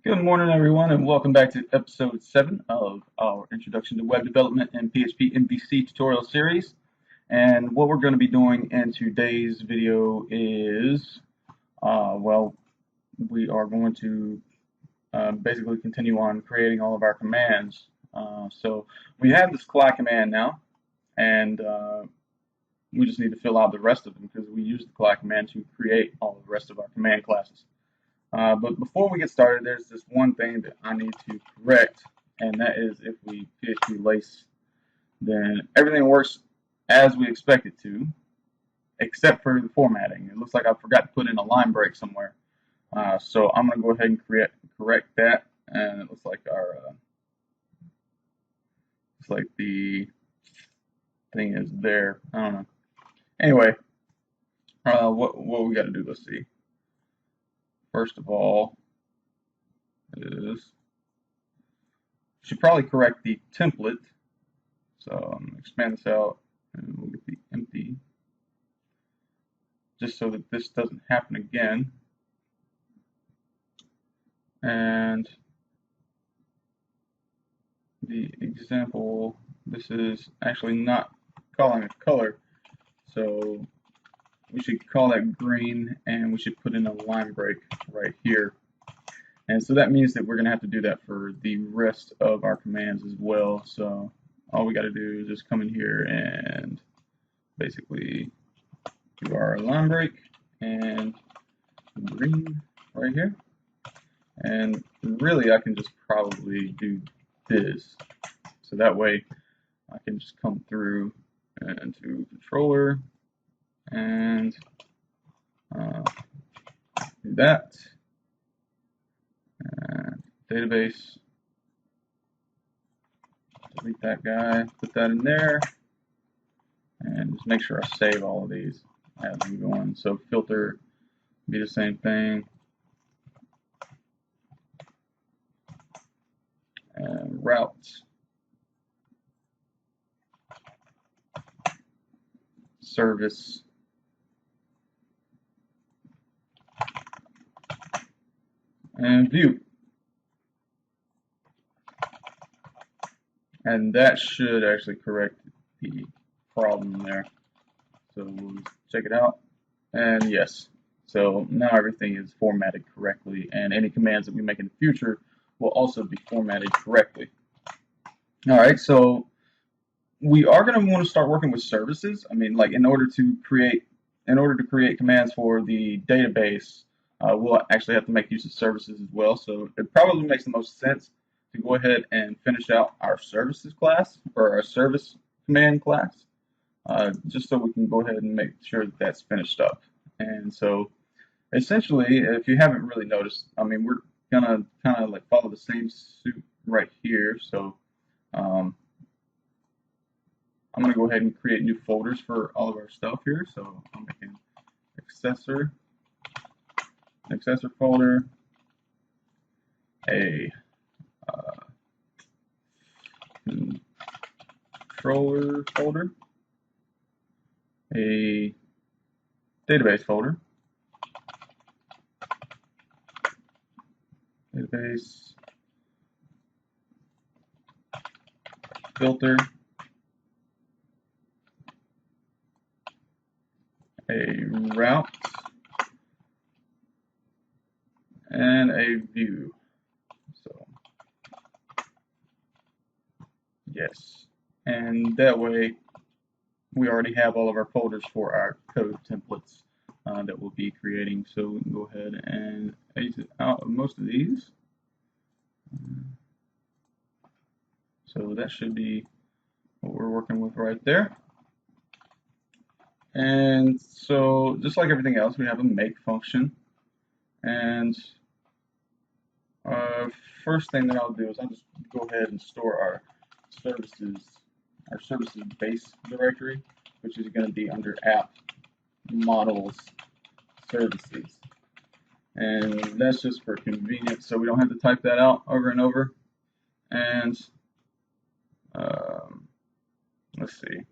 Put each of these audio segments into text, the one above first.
Good morning, everyone, and welcome back to episode 7 of our Introduction to Web Development and PHP MVC tutorial series. And what we're going to be doing in today's video is, we are going to basically continue on creating all of our commands. So we have this CLI command now, and we just need to fill out the rest of them because we use the CLI command to create all of the rest of our command classes. But before we get started, there's this one thing that I need to correct, and that is if we PHP lace, then everything works as we expect it to, except for the formatting. It looks like I forgot to put in a line break somewhere. So I'm going to go ahead and correct that, and it looks like the thing is there. I don't know. Anyway, what we got to do? Let's see. First of all, is should probably correct the template. So I'm going to expand this out and we'll get the empty just so that this doesn't happen again. And the example, this is actually not calling a color, so we should call that green and we should put in a line break right here. And so that means that we're going to have to do that for the rest of our commands as well. So all we got to do is just come in here and basically do our line break and green right here. And really I can just probably do this. So that way I can just come through into controller and do that. And database, delete that guy, put that in there, and just make sure I save all of these as we go on. So filter be the same thing. And routes, service, and view. And that should actually correct the problem there. So we'll just check it out. And yes, so now everything is formatted correctly, and any commands that we make in the future will also be formatted correctly. Alright, so we are going to want to start working with services. I mean, like in order to create commands for the database, we'll actually have to make use of services as well. So it probably makes the most sense to go ahead and finish out our services class or our service command class, just so we can go ahead and make sure that that's finished up. And so essentially, if you haven't really noticed, I mean, we're gonna kind of like follow the same suit right here. So I'm going to go ahead and create new folders for all of our stuff here. So I'm making accessor folder, a controller folder, a database folder, database, filter, a route, and a view. So yes, and that way we already have all of our folders for our code templates that we'll be creating. So we can go ahead and exit out of most of these. So that should be what we're working with right there. And so just like everything else, we have a make function. And first thing that I'll do is I'll just go ahead and store our services base directory, which is going to be under app models services. And that's just for convenience, so we don't have to type that out over and over. And let's see.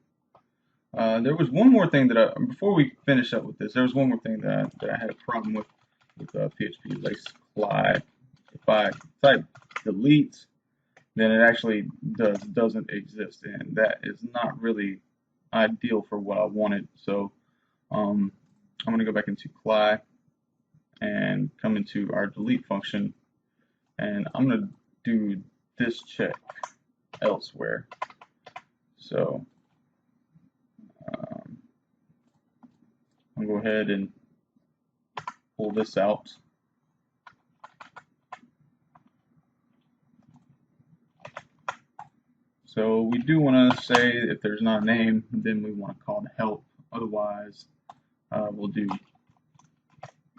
There was one more thing that before we finish up with this, there was one more thing that I had a problem with PHP lace CLI. If I type delete, then it actually doesn't exist, and that is not really ideal for what I wanted. So I'm going to go back into cli and come into our delete function, and I'm going to do this check elsewhere. So I'll go ahead and pull this out. So we do want to say if there's not a name, then we want to call the help. Otherwise, we'll do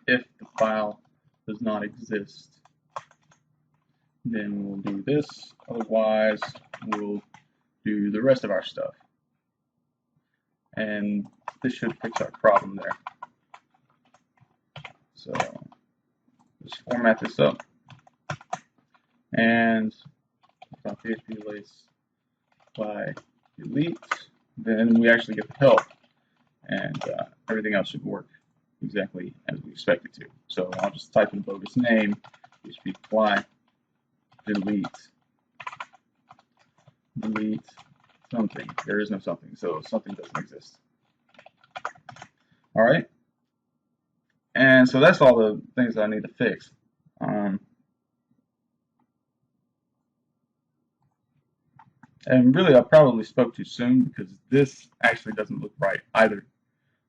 if the file does not exist, then we'll do this. Otherwise, we'll do the rest of our stuff. And this should fix our problem there. So just format this up. And .php lace by delete, then we actually get the help, and everything else should work exactly as we expect it to. So I'll just type in bogus name, php apply, delete something. There is no something, so something doesn't exist. All right, and so that's all the things that I need to fix. And really, I probably spoke too soon because this actually doesn't look right either.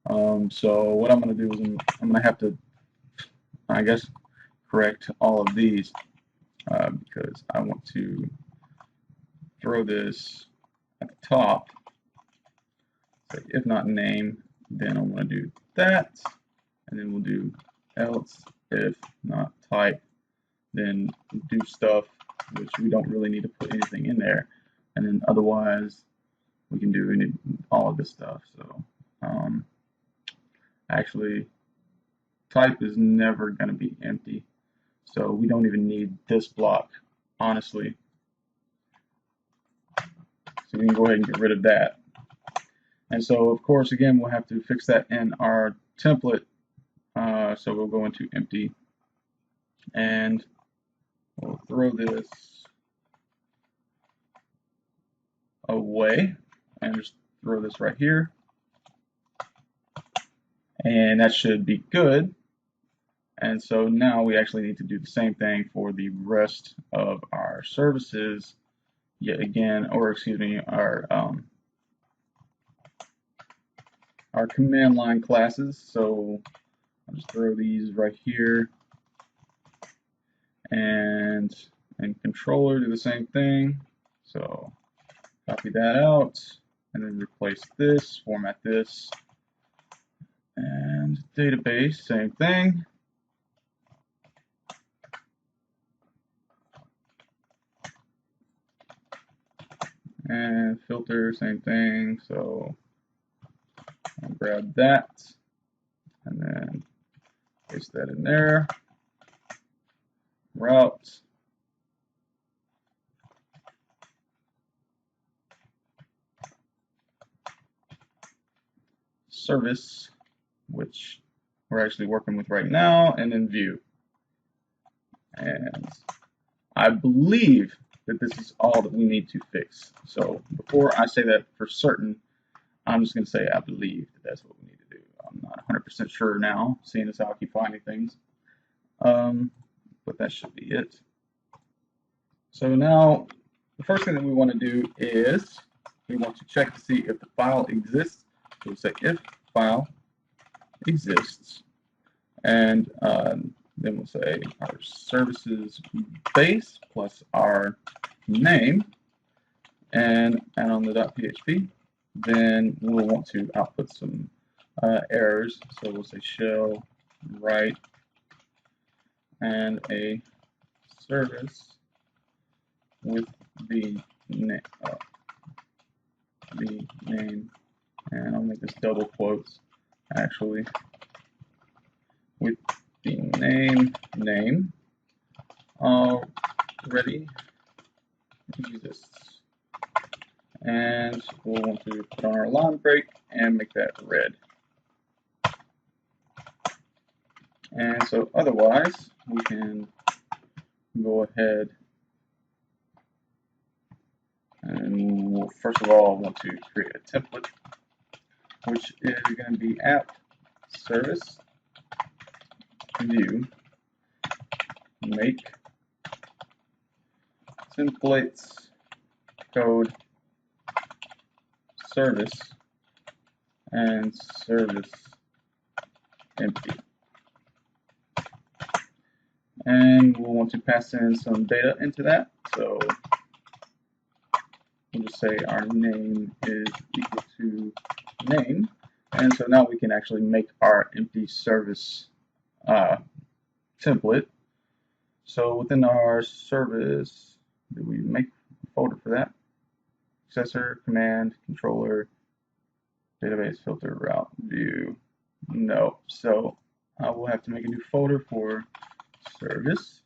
So what I'm going to do is I'm going to have to, I guess, correct all of these because I want to throw this at the top. So if not name, then I'm going to do that, and then we'll do else if not type, then do stuff, which we don't really need to put anything in there. And then otherwise, we can do all of this stuff. So actually, type is never going to be empty. So we don't even need this block, honestly. So we can go ahead and get rid of that. And so, of course, again, we'll have to fix that in our template. So we'll go into empty, and we'll throw this away and just throw this right here, and that should be good. And so now we actually need to do the same thing for the rest of our services yet again, or excuse me, our command line classes. So I'll just throw these right here, and controller do the same thing. So copy that out, and then replace this, format this, and database, same thing. And filter, same thing. So I'll grab that, and then paste that in there. Route. Service, which we're actually working with right now, and then view. And I believe that this is all that we need to fix. So before I say that for certain, I'm just going to say I believe that that's what we need to do. I'm not 100% sure now, seeing as how I keep finding things. But that should be it. So now the first thing that we want to do is we want to check to see if the file exists. So we'll say if file exists, and then we'll say our services base plus our name, and add on the .php. Then we'll want to output some errors. So we'll say shell write and a service with the name, and I'll make this double quotes actually, with the name already exists, and we'll want to put on our line break and make that red. And so otherwise we can go ahead and we'll first of all want to create a template, which is going to be app service view make templates code service and service empty. And we'll want to pass in some data into that. So we'll just say our name is equal to name. And so now we can actually make our empty service template. So within our service, do we make a folder for that? Accessor, command, controller, database, filter, route, view. No. So I will have to make a new folder for service.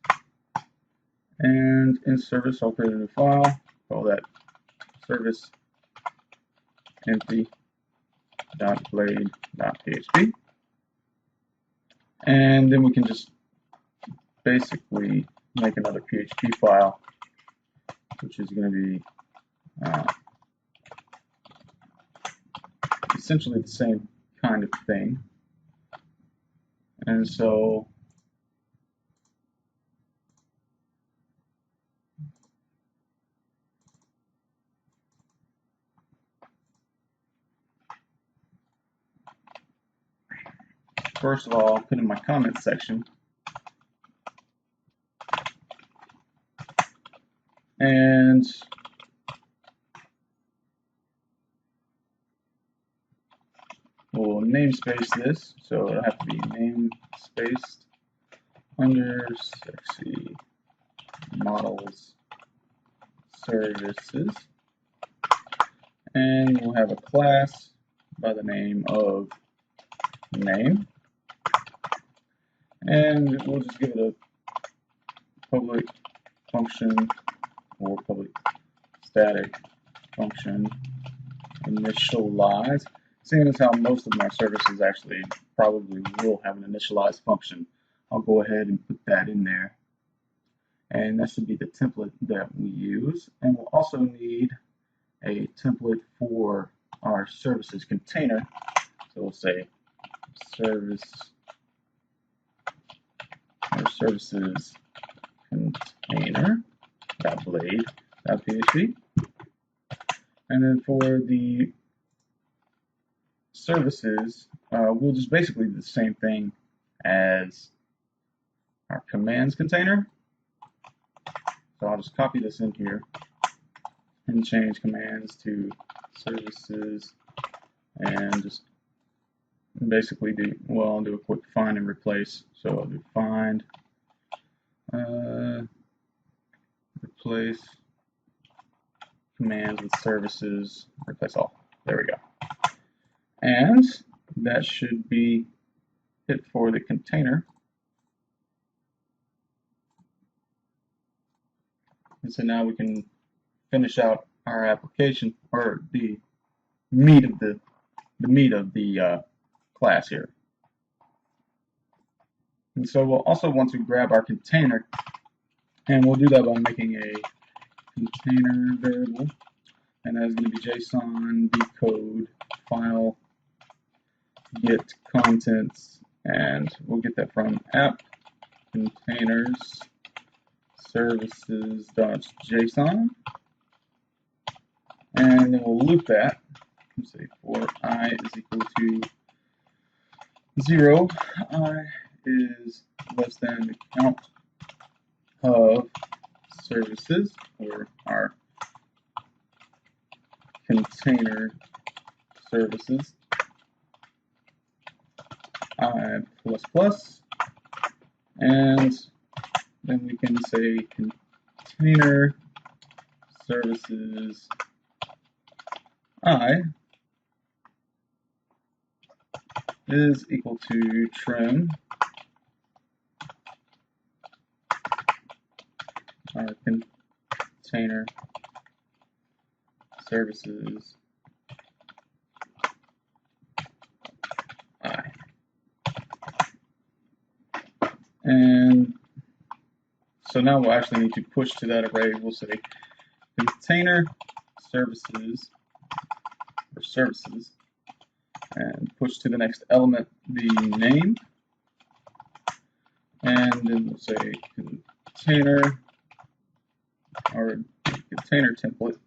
And in service, I'll create a new file, call that service empty.blade.php. And then we can just basically make another PHP file, which is going to be essentially the same kind of thing. And so first of all, I'll put in my comments section. And we'll namespace this, so it'll have to be namespaced under sexy models services. And we'll have a class by the name of name. And we'll just give it a public function or public static function initialize. Seeing as how most of my services actually probably will have an initialize function, I'll go ahead and put that in there. And that should be the template that we use. And we'll also need a template for our services container. So we'll say service or services container.blade.php. And then for the services, we'll just basically do the same thing as our commands container. So I'll just copy this in here and change commands to services and just basically I'll do a quick find and replace. So I'll do find, replace commands with services, replace all. There we go. And that should be it for the container. And so now we can finish out our application, or the meat of the class here. And so we'll also want to grab our container, and we'll do that by making a container variable, and that's going to be JSON decode file get contents, and we'll get that from app containers services.json, and then we'll loop that. Let's say for I is equal to 0, I is less than the count of services, or our container services, I plus plus, and then we can say container services I is equal to trim our container services I. And So now we'll actually need to push to that array. We'll say container services or services, and push to the next element the name, and then we'll say container or container template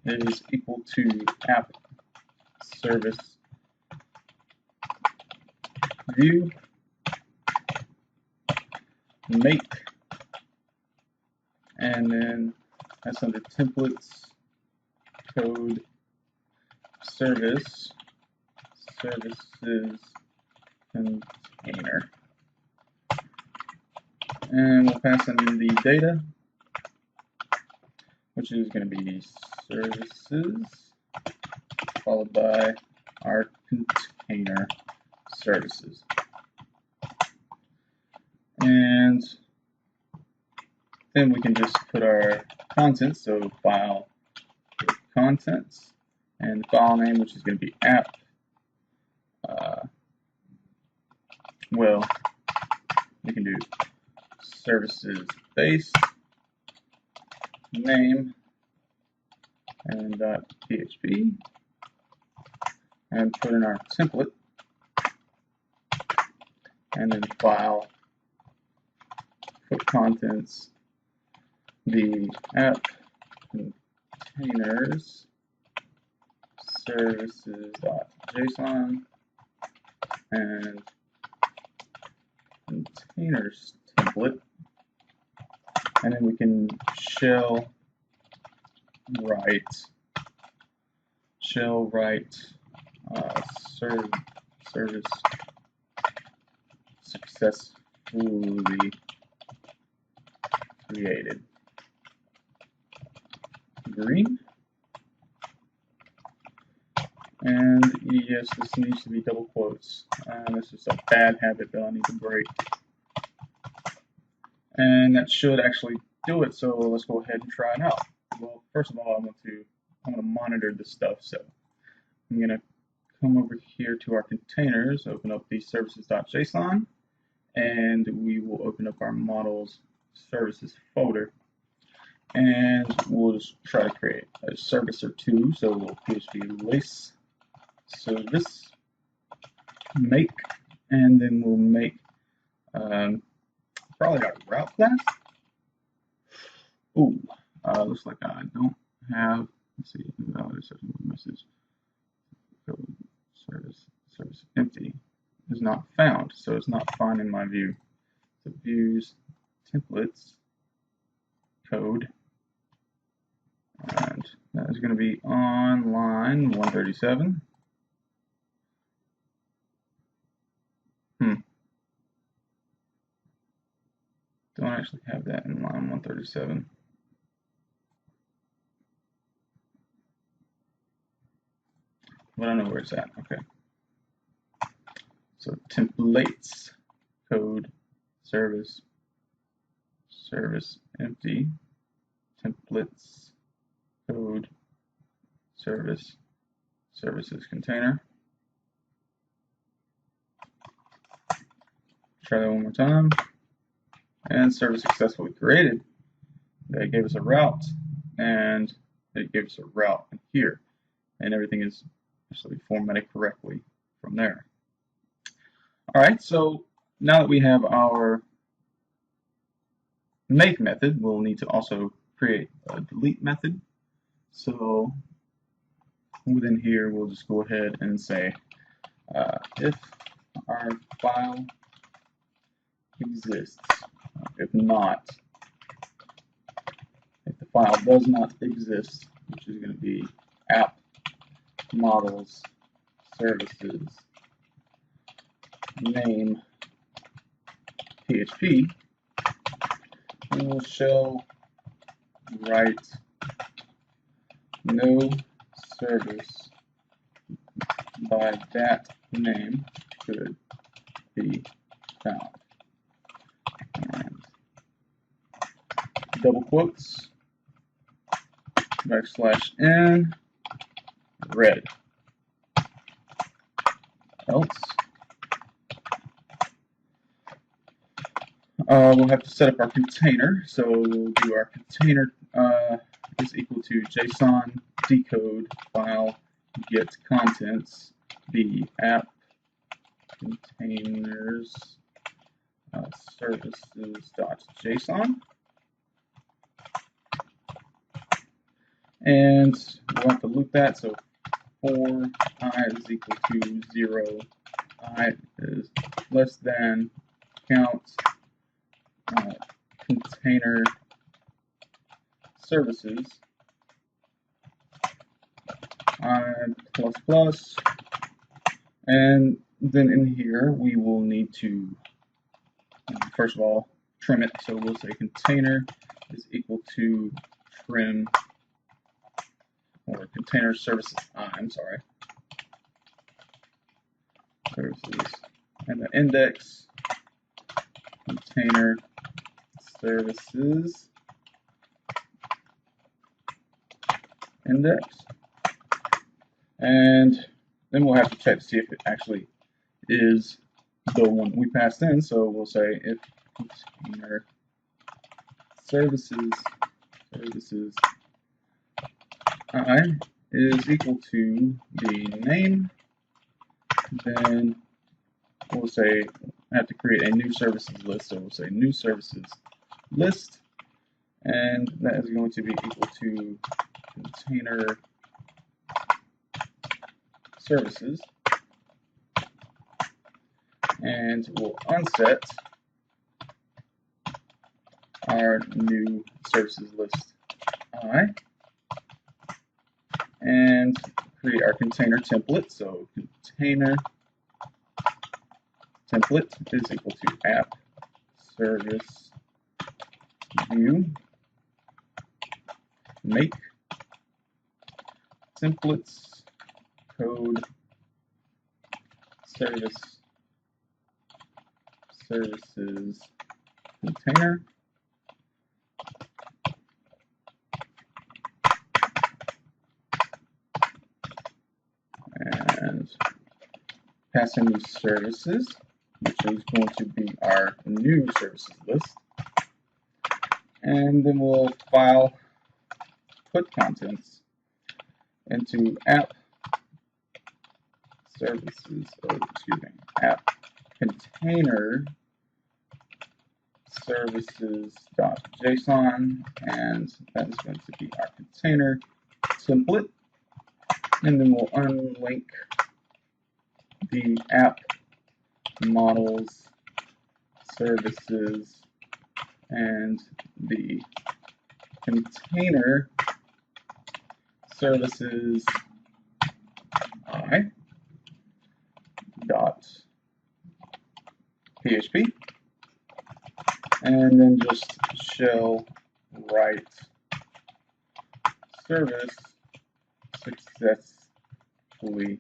is equal to app service view make, and then that's under templates code services container, and we'll pass in the data, which is going to be services followed by our container services. And then we can just put our contents, so file contents, and the file name, which is going to be app. Well, we can do services base name and .php, and put in our template, and then file put contents the app containers services.json and containers template, and then we can shell write service successfully created green. And yes, this needs to be double quotes. This is a bad habit that I need to break. And that should actually do it. So let's go ahead and try it out. Well, first of all, I want to monitor this stuff. So I'm going to come over here to our containers, open up the services.json, and we will open up our models services folder. And we'll just try to create a service or two. So we'll PHP lace service make, and then we'll make probably our route class. Ooh, looks like I don't have. Let's see, invalid message. Service empty is not found, so it's not found in my view. So views templates code, and that is going to be on line 137. Don't actually have that in line 137. But I know where it's at. Okay. So templates code service empty templates code services container. Try that one more time. And service successfully created. That gave us a route, and it gave us a route in here, and everything is actually formatted correctly from there. All right, so now that we have our make method, we'll need to also create a delete method. So within here, we'll just go ahead and say if our file exists. If not, if the file does not exist, which is going to be app models services name PHP, we will shell write no service by that name could be found. And double quotes, \n red, else We'll have to set up our container. So we'll do our container is equal to JSON decode file get contents the app containers services.json, and we'll have to loop that. So for I is equal to 0, I is less than count container services I plus plus, and then in here we will need to first of all trim it. So we'll say container is equal to trim, or container services I'm sorry, services, and the index container services index, and then we'll have to check to see if it actually is the one we passed in. So we'll say if container services I is equal to the name, then we'll say I have to create a new services list. So we'll say new services list, and that is going to be equal to container services, and we'll unset our new services list I, and create our container template. So container template is equal to app service view make templates code services container, and pass in these services, which is going to be our new services list, and then we'll file put contents into app services, app container services.json, and that is going to be our container template, and then we'll unlink the app models services and the container services I dot PHP, and then just shell write service successfully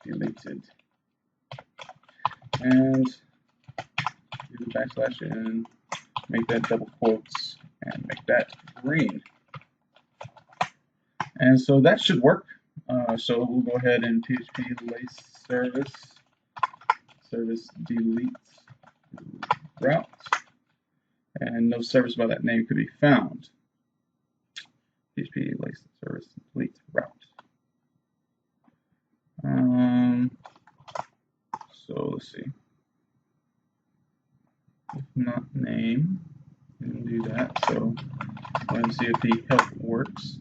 deleted, and do the backslash and make that double quotes and make that green. And so that should work. So we'll go ahead and PHP lace service delete route, and no service by that name could be found. PHP lace service delete route. So let's see. If not name, and do that. So let's see if the help works.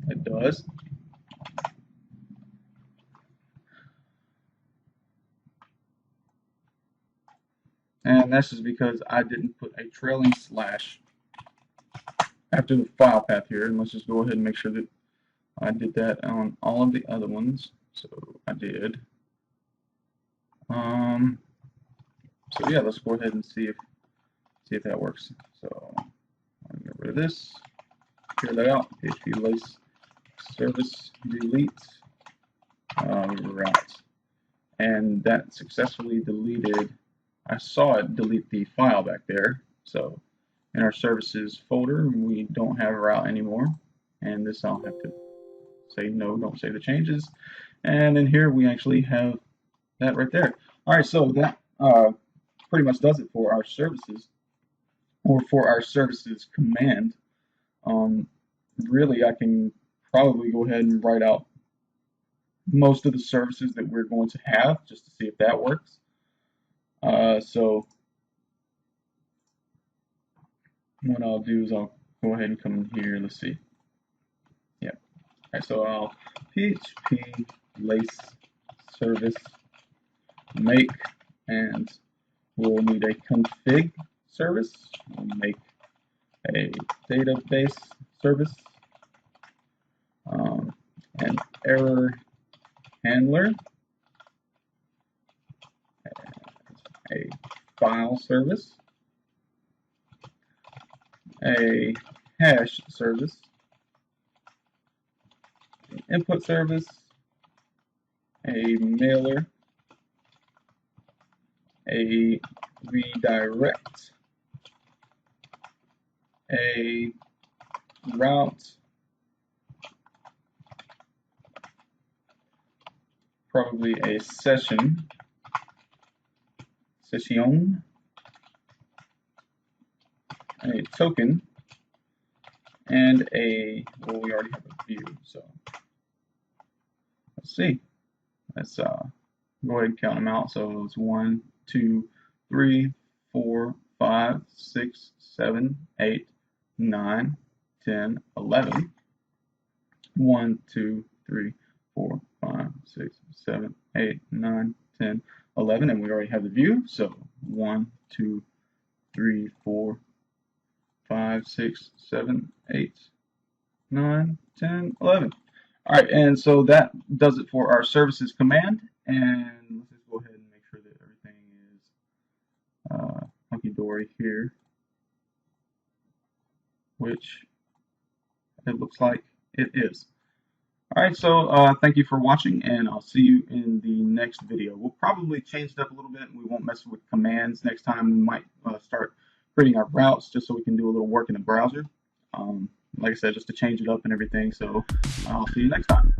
It does. And that's just because I didn't put a trailing slash after the file path here. And let's just go ahead and make sure that I did that on all of the other ones. So I did. So yeah, let's go ahead and see if that works. So I'll get rid of this, clear that out. PHP lace service delete route, and that successfully deleted. I saw it delete the file back there. So in our services folder, we don't have a route anymore, and this I'll have to say no, don't save the changes. And in here we actually have that right there. All right, so that pretty much does it for our services, or for our services command. Really, I can probably go ahead and write out most of the services that we're going to have just to see if that works. So what I'll do is I'll go ahead and come in here. Let's see. Yeah. All right. So I'll PHP lace service make, and we'll need a config service. We'll make a database service, an error handler, a file service, a hash service, an input service, a mailer, a redirect, a route, probably a session, a token, and a, well, we already have a view, so let's see. Let's go ahead and count them out. So it's 1, 2, 3, 4, 5, 6, 7, 8, 9, 10, 11. 1, 2, 3, 4, 5, 6, 7, 8, 9, 10, 11, and we already have the view. So 1, 2, 3, 4, 5, 6, 7, 8, 9, 10, 11. All right, and so that does it for our services command. And let's just go ahead and make sure that everything is hunky-dory here, which it looks like it is. All right, so thank you for watching, and I'll see you in the next video. We'll probably change it up a little bit, and we won't mess with commands next time. We might start creating our routes just so we can do a little work in the browser. Like I said, just to change it up and everything. So I'll see you next time.